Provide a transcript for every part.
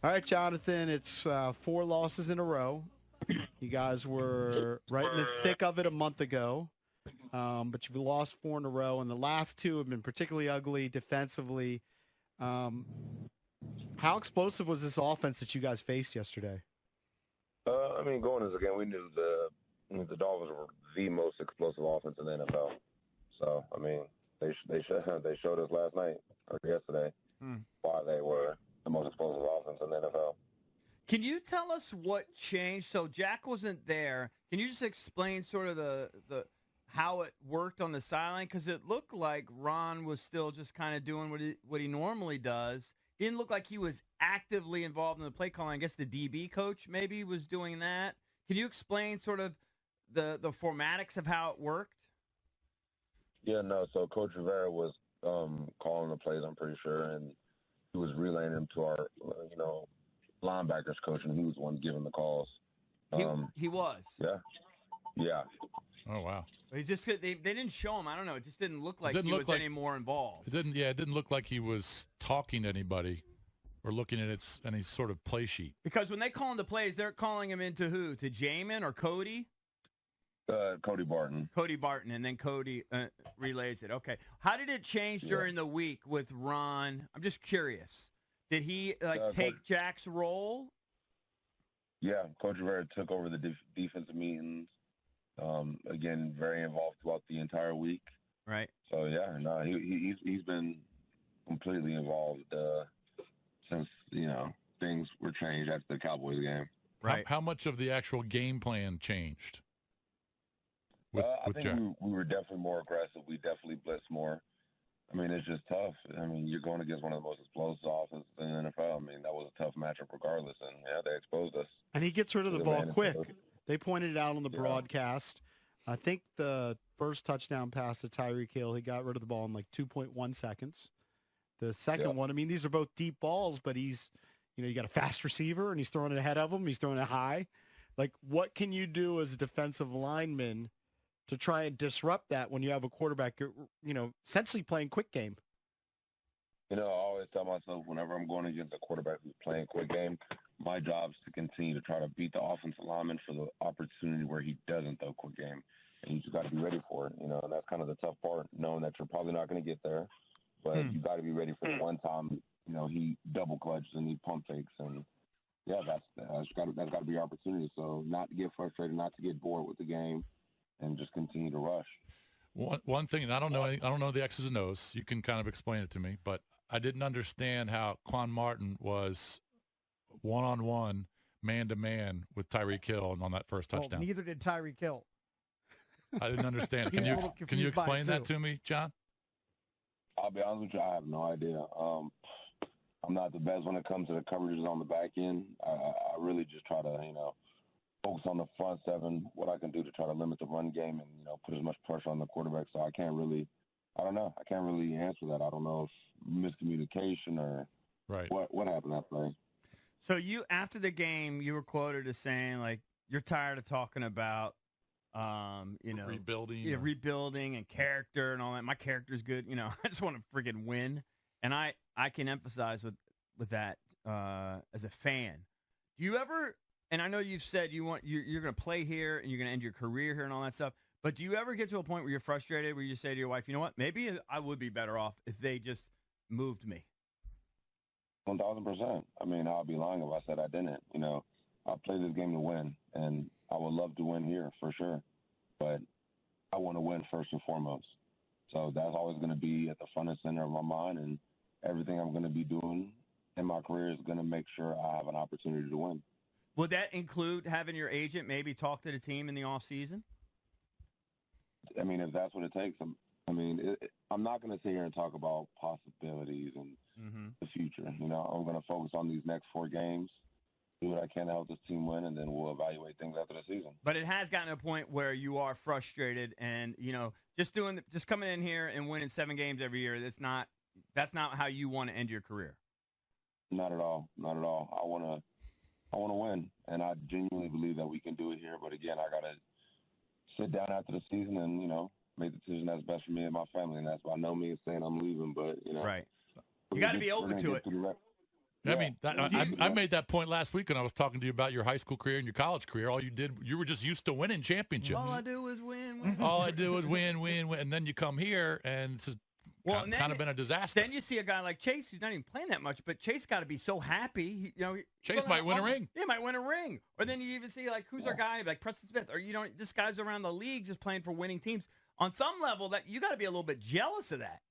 All right, Jonathan, it's 4 losses in a row. You guys were right in the thick of it a month ago, but you've lost 4 in a row, and the last 2 have been particularly ugly defensively. How explosive was this offense that you guys faced yesterday? Going into the game, we knew the Dolphins were the most explosive offense in the NFL. So, they showed us last night or yesterday why they were the most explosive offense in the NFL. Can you tell us what changed? So Jack wasn't there. Can you just explain sort of the how it worked on the sideline? Because it looked like Ron was still just kind of doing what he normally does. He didn't look like he was actively involved in the play calling. I guess the DB coach maybe was doing that. Can you explain sort of the formatics of how it worked? Yeah, no. So Coach Rivera was calling the plays, I'm pretty sure, and he was relaying them to our, linebackers coach, and he was the one giving the calls. He was. Yeah. Oh wow. He just they didn't show him. I don't know. It just didn't look like he was any more involved. It didn't look like he was talking to anybody or looking at any sort of play sheet. Because when they call him the plays, they're calling him into who? To Jamin or Cody? Cody Barton. Cody Barton, and then Cody relays it. Okay. How did it change during the week with Ron? I'm just curious. Did he take Jack's role? Yeah, Coach Rivera took over the defensive meetings. Again, very involved throughout the entire week. Right. So he's been completely involved since things were changed after the Cowboys game. Right. How much of the actual game plan changed? I think we were definitely more aggressive. We definitely blitzed more. It's just tough. You're going against one of the most explosive offenses in the NFL. That was a tough matchup regardless, and they exposed us. And he gets rid of the ball quick. They pointed it out on the broadcast. I think the first touchdown pass to Tyreek Hill, he got rid of the ball in like 2.1 seconds. The second one, these are both deep balls, but he's, you got a fast receiver, and he's throwing it ahead of him. He's throwing it high. Like, what can you do as a defensive lineman to try and disrupt that when you have a quarterback, essentially playing quick game? I always tell myself whenever I'm going against a quarterback who's playing quick game, my job is to continue to try to beat the offensive lineman for the opportunity where he doesn't throw quick game. And you just got to be ready for it, and that's kind of the tough part, knowing that you're probably not going to get there. But you got to be ready for the one time, he double clutches and he pump fakes. And, that's got to be your opportunity. So not to get frustrated, not to get bored with the game, and just continue to rush. One thing, and I don't know the X's and O's. You can kind of explain it to me, but I didn't understand how Quan Martin was one-on-one, man-to-man with Tyreek Hill on that first touchdown. Well, neither did Tyreek Hill. I didn't understand. Can you explain that to me, John? I'll be honest with you, I have no idea. I'm not the best when it comes to the coverages on the back end. I really just try to, focus on the front seven, what I can do to try to limit the run game and, put as much pressure on the quarterback. So I can't really answer that. I don't know if miscommunication or what happened that play. So you, after the game, you were quoted as saying, like, you're tired of talking about, rebuilding and character and all that. My character's good. I just want to friggin' win. And I can emphasize with that as a fan. Do you ever, and I know you've said you're going to play here and you're going to end your career here and all that stuff, but do you ever get to a point where you're frustrated, where you say to your wife, you know what, maybe I would be better off if they just moved me? 1,000%. I'll be lying if I said I didn't. I play this game to win, and I would love to win here for sure, but I want to win first and foremost. So that's always going to be at the front and center of my mind, and everything I'm going to be doing in my career is going to make sure I have an opportunity to win. Would that include having your agent maybe talk to the team in the off season? If that's what it takes. I'm not going to sit here and talk about possibilities and the future. I'm going to focus on these next 4 games, do what I can to help this team win, and then we'll evaluate things after the season. But it has gotten to a point where you are frustrated, and just coming in here and winning 7 games every year. That's not how you want to end your career. Not at all. Not at all. I want to win, and I genuinely believe that we can do it here. But again, I got to sit down after the season and make the decision that's best for me and my family. And that's by no means saying I'm leaving, but right. You got to be open to it. I mean, I made that point last week when I was talking to you about your high school career and your college career. All you were just used to winning championships. All I do is win. All I do is win, and then you come here and it's just kind of been a disaster. Then you see a guy like Chase who's not even playing that much, but Chase got to be so happy. Chase might win a ring. He might win a ring. Or then you even see, like, who's our guy, like Preston Smith, or this guy's around the league just playing for winning teams. On some level, that you got to be a little bit jealous of that.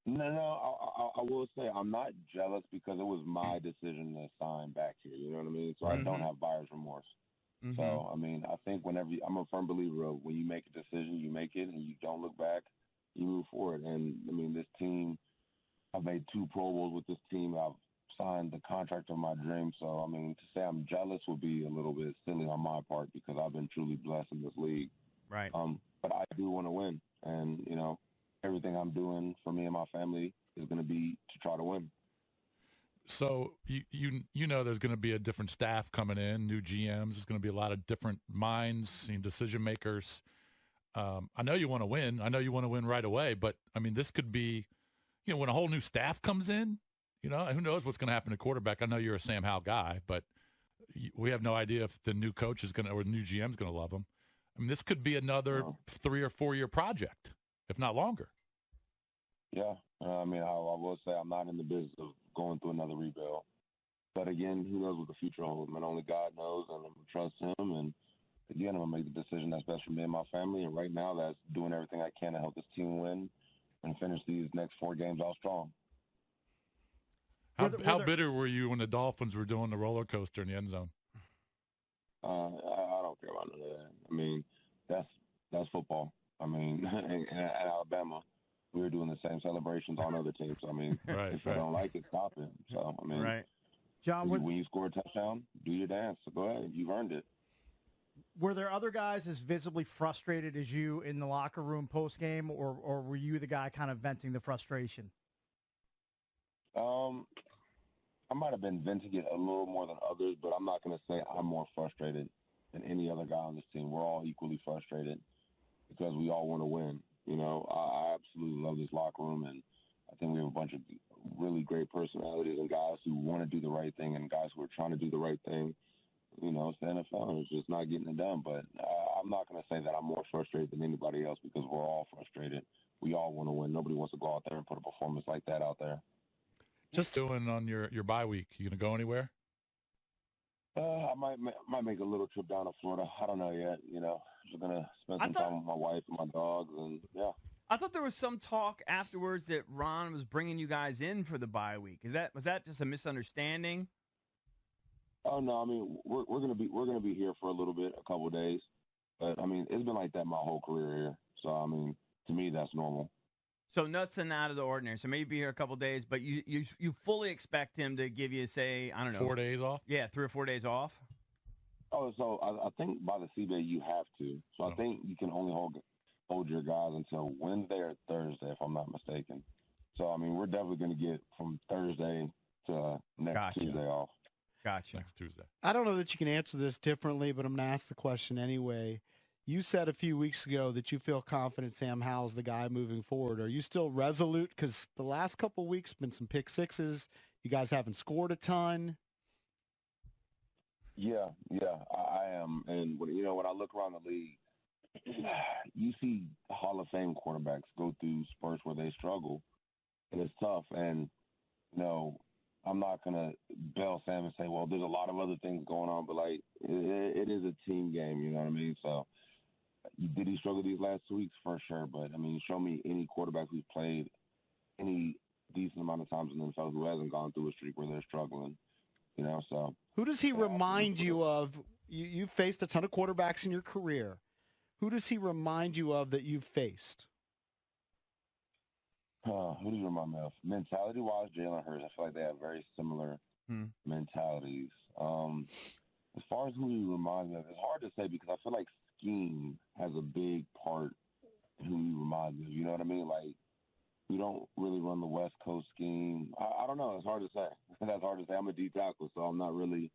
No, I will say I'm not jealous because it was my decision to sign back here. You know what I mean? So I don't have buyer's remorse. Mm-hmm. So, I mean, I think I'm a firm believer of when you make a decision, you make it, and you don't look back, you move forward. And, I mean, this team, I've made 2 Pro Bowls with this team. I've signed the contract of my dreams. So, I mean, to say I'm jealous would be a little bit silly on my part because I've been truly blessed in this league. Right. But I do want to win. And, everything I'm doing for me and my family is going to be to try to win. So you know there's going to be a different staff coming in, new GMs. There's going to be a lot of different minds and decision makers. I know you want to win. I know you want to win right away. But, I mean, this could be, when a whole new staff comes in, who knows what's going to happen to quarterback. I know you're a Sam Howell guy, but we have no idea if the new coach is going to or the new GM is going to love him. I mean, this could be another 3 or 4 year project, if not longer. Yeah, I mean, I will say I'm not in the business of going through another rebuild. But again, who knows what the future holds? And only God knows, and I'm going to trust him. And again, I'm going to make the decision that's best for me and my family. And right now, that's doing everything I can to help this team win and finish these next 4 games out strong. How bitter were you when the Dolphins were doing the roller coaster in the end zone? I don't care about none of that. I mean, that's football. I mean, in Alabama, we were doing the same celebrations on other teams. I mean, if you don't like it, stop it. So, I mean, Jon, when you score a touchdown, do your dance. So go ahead. You've earned it. Were there other guys as visibly frustrated as you in the locker room post-game, or were you the guy kind of venting the frustration? I might have been venting it a little more than others, but I'm not going to say I'm more frustrated than any other guy on this team. We're all equally frustrated because we all want to win. I absolutely love this locker room, and I think we have a bunch of really great personalities and guys who want to do the right thing and guys who are trying to do the right thing. It's the NFL, and it's just not getting it done. But I'm not going to say that I'm more frustrated than anybody else because we're all frustrated. We all want to win. Nobody wants to go out there and put a performance like that out there. Just doing on your bye week, you going to go anywhere? I might make a little trip down to Florida. I don't know yet. Just gonna spend some time with my wife and my dogs, and yeah. I thought there was some talk afterwards that Ron was bringing you guys in for the bye week. Was that just a misunderstanding? Oh no, I mean we're gonna be here for a little bit, a couple of days, but I mean it's been like that my whole career here. So I mean to me that's normal. So nuts and out of the ordinary. So maybe be here a couple of days, but you fully expect him to give you, say, I don't know, 4 days off? Yeah, 3 or 4 days off. Oh, so I think by the CBA you have to. So I think you can only hold your guys until Wednesday or Thursday, if I'm not mistaken. So I mean we're definitely going to get from Thursday to next Tuesday off. Gotcha. Next Tuesday. I don't know that you can answer this differently, but I'm going to ask the question anyway. You said a few weeks ago that you feel confident Sam Howell's the guy moving forward. Are you still resolute? Because the last couple of weeks been some pick sixes. You guys haven't scored a ton. Yeah, I am. And when I look around the league, you see Hall of Fame quarterbacks go through spurts where they struggle, and it's tough. And I'm not gonna bail Sam and say, well, there's a lot of other things going on, but like it is a team game. You know what I mean? So. Did he struggle these last 2 weeks? For sure. But, I mean, show me any quarterback who's played any decent amount of times in the NFL who hasn't gone through a streak where they're struggling, so. Who does he remind you of? You've faced a ton of quarterbacks in your career. Who does he remind you of that you've faced? Who does he remind me of? Mentality-wise, Jalen Hurts. I feel like they have very similar mentalities. As far as who he reminds me of, it's hard to say because I feel like scheme has a big part in who he reminds me of. You know what I mean? Like, we don't really run the West Coast scheme. I don't know. It's hard to say. That's hard to say. I'm a D tackle, so I'm not really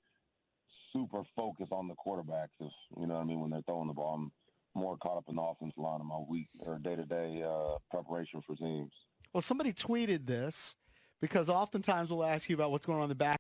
super focused on the quarterbacks. If, you know what I mean? When they're throwing the ball, I'm more caught up in the offensive line in my week or day-to-day preparation for teams. Well, somebody tweeted this because oftentimes we'll ask you about what's going on in the back